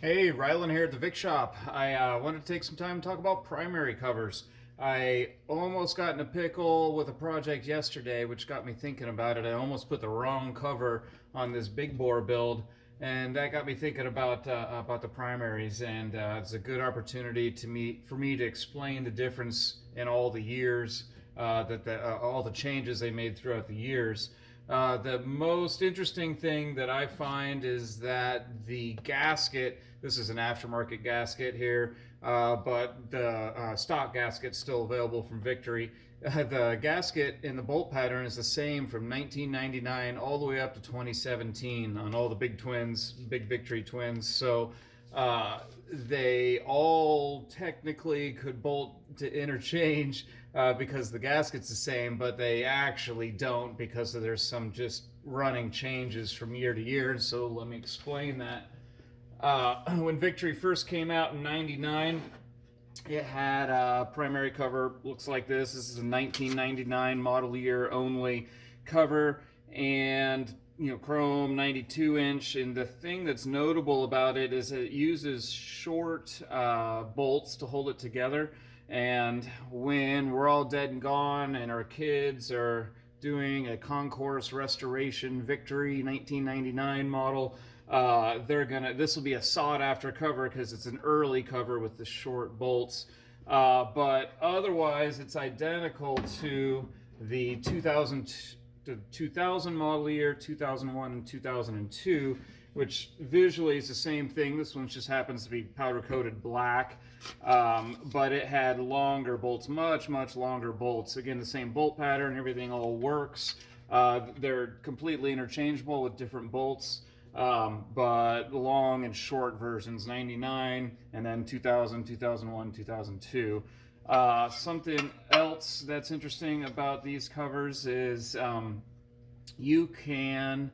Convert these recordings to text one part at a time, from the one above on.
Hey, Rylan here at the Vic Shop. I wanted to take some time to talk about primary covers. I almost got in a pickle with a project yesterday, which got me thinking about it. I almost put the wrong cover on this big bore build, and that got me thinking about the primaries. And it's a good opportunity for me to explain the difference in all the years all the changes they made throughout the years. The most interesting thing that I find is that the gasket, this is an aftermarket gasket here, but the stock gasket's still available from Victory. The gasket in the bolt pattern is the same from 1999 all the way up to 2017 on all the big Victory twins. So they all technically could bolt to interchange because the gasket's the same, but they actually don't because there's some just running changes from year to year. So let me explain that. When Victory first came out in '99, it had a primary cover, looks like this. This is a 1999 model year only cover, and chrome 92-inch. And the thing that's notable about it is it uses short bolts to hold it together. And when we're all dead and gone and our kids are doing a concourse restoration Victory 1999 model, this will be a sought after cover because it's an early cover with the short bolts. But otherwise, it's identical to the 2000 model year, 2001, and 2002, which visually is the same thing. This one just happens to be powder coated black, but it had longer bolts, much longer bolts. Again, the same bolt pattern, everything all works. They're completely interchangeable with different bolts. But long and short versions, 99 and then 2000, 2001, 2002. Something else that's interesting about these covers is you can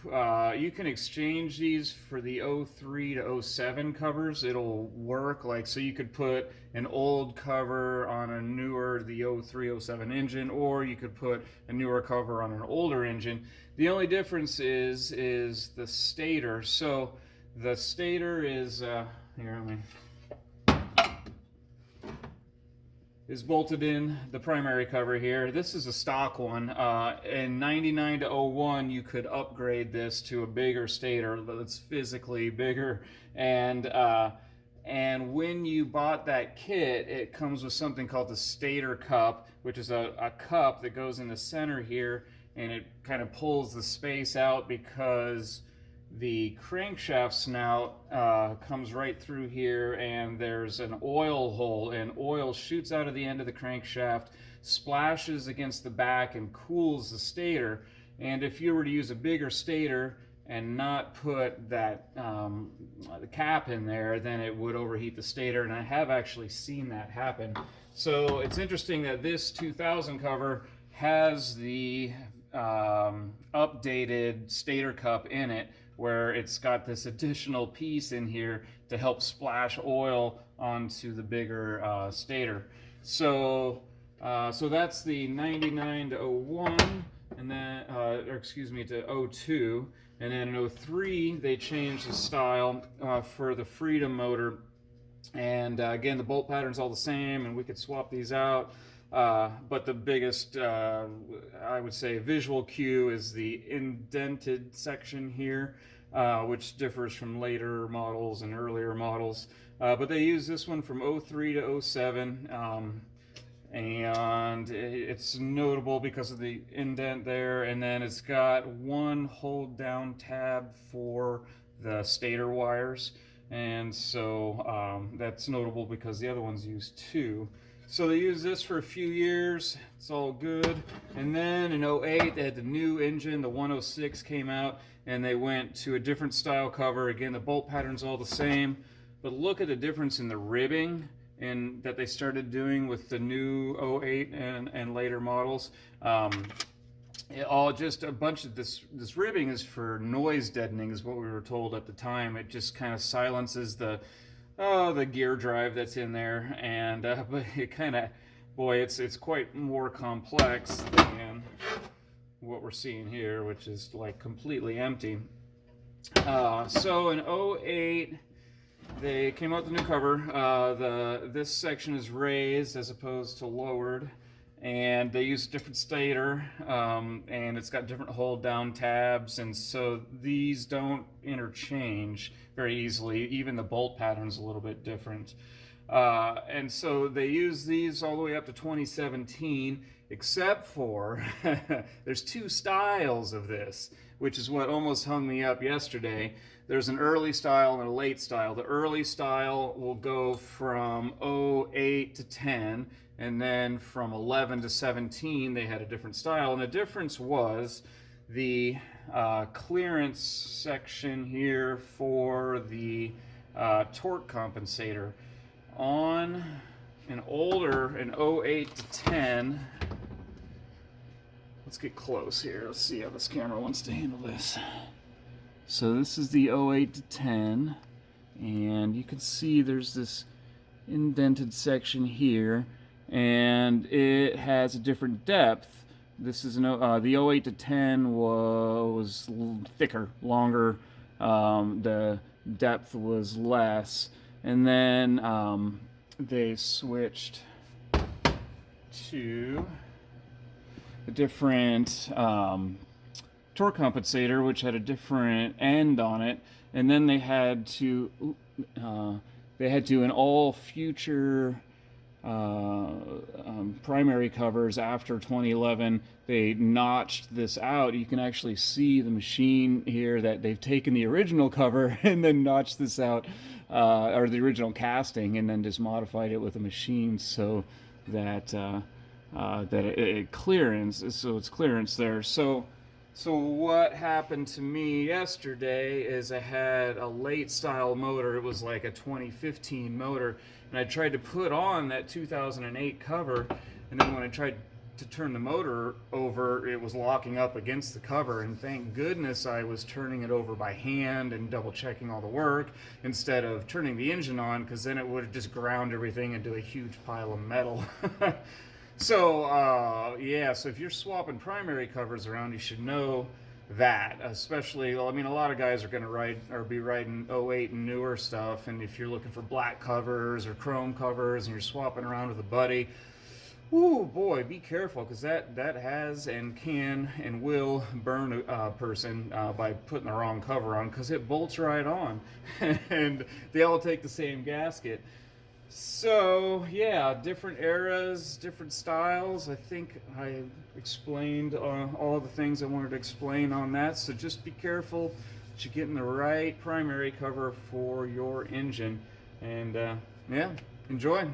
exchange these for the 03 to 07 covers. It'll work so you could put an old cover on a newer, the 03, 07 engine, or you could put a newer cover on an older engine. The only difference is the stator. So the stator is is bolted in the primary cover here. This is a stock one. In 99 to 01, you could upgrade this to a bigger stator that's physically bigger. And when you bought that kit, it comes with something called the stator cup, which is a cup that goes in the center here, and it kind of pulls the space out because the crankshaft snout comes right through here, and there's an oil hole, and oil shoots out of the end of the crankshaft, splashes against the back, and cools the stator. And if you were to use a bigger stator and not put that the cap in there, then it would overheat the stator, and I have actually seen that happen. So it's interesting that this 2000 cover has the updated stator cup in it, where it's got this additional piece in here to help splash oil onto the bigger stator. So that's the 99 to 01, and then to 02, and then in 03 they changed the style for the Freedom motor. And again, the bolt pattern's all the same, and we could swap these out. But the biggest, I would say, visual cue is the indented section here, which differs from later models and earlier models. But they use this one from 03 to 07, and it's notable because of the indent there. And then it's got one hold down tab for the stator wires. And so that's notable because the other ones use two. So they used this for a few years. It's all good. And then in 08, they had the new engine, the 106 came out, and they went to a different style cover. Again, the bolt pattern's all the same, but look at the difference in the ribbing and that they started doing with the new 08 and later models. All just a bunch of this ribbing is for noise deadening, is what we were told at the time. It just kind of silences the gear drive that's in there, and but it kind of, boy, it's quite more complex than what we're seeing here, which is like completely empty. So in 08, they came out with a new cover. This section is raised as opposed to lowered, and they use a different stator, and it's got different hold down tabs, and so these don't interchange very easily. Even the bolt pattern is a little bit different. And so they use these all the way up to 2017, except for there's two styles of this, which is what almost hung me up yesterday. There's an early style and a late style. The early style will go from 08 to 10, and then from 11 to 17 they had a different style, and the difference was the clearance section here for the torque compensator. On an older, an 08 to 10, let's get close here. Let's see how this camera wants to handle this. So this is the 08 to 10, and you can see there's this indented section here, and it has a different depth. This is the 08 to 10 was thicker, longer. The depth was less. And then they switched to a different torque compensator, which had a different end on it. And then they had to in all future primary covers after 2011, they notched this out. You can actually see the machine here that they've taken the original cover and then notched this out, or the original casting, and then just modified it with a machine so that it clearance. So it's clearance there. So what happened to me yesterday is I had a late style motor. It was like a 2015 motor, and I tried to put on that 2008 cover, and then when I tried to turn the motor over, it was locking up against the cover, and thank goodness I was turning it over by hand and double checking all the work instead of turning the engine on, because then it would have just ground everything into a huge pile of metal. So yeah, so if you're swapping primary covers around, you should know that, especially, well, I mean, a lot of guys are going to ride or be riding 08 and newer stuff, and if you're looking for black covers or chrome covers and you're swapping around with a buddy, ooh boy, be careful, because that has and can and will burn a person by putting the wrong cover on, because it bolts right on and they all take the same gasket. So yeah, different eras, different styles. I think I explained all the things I wanted to explain on that, so just be careful that you're getting the right primary cover for your engine, and yeah, enjoy.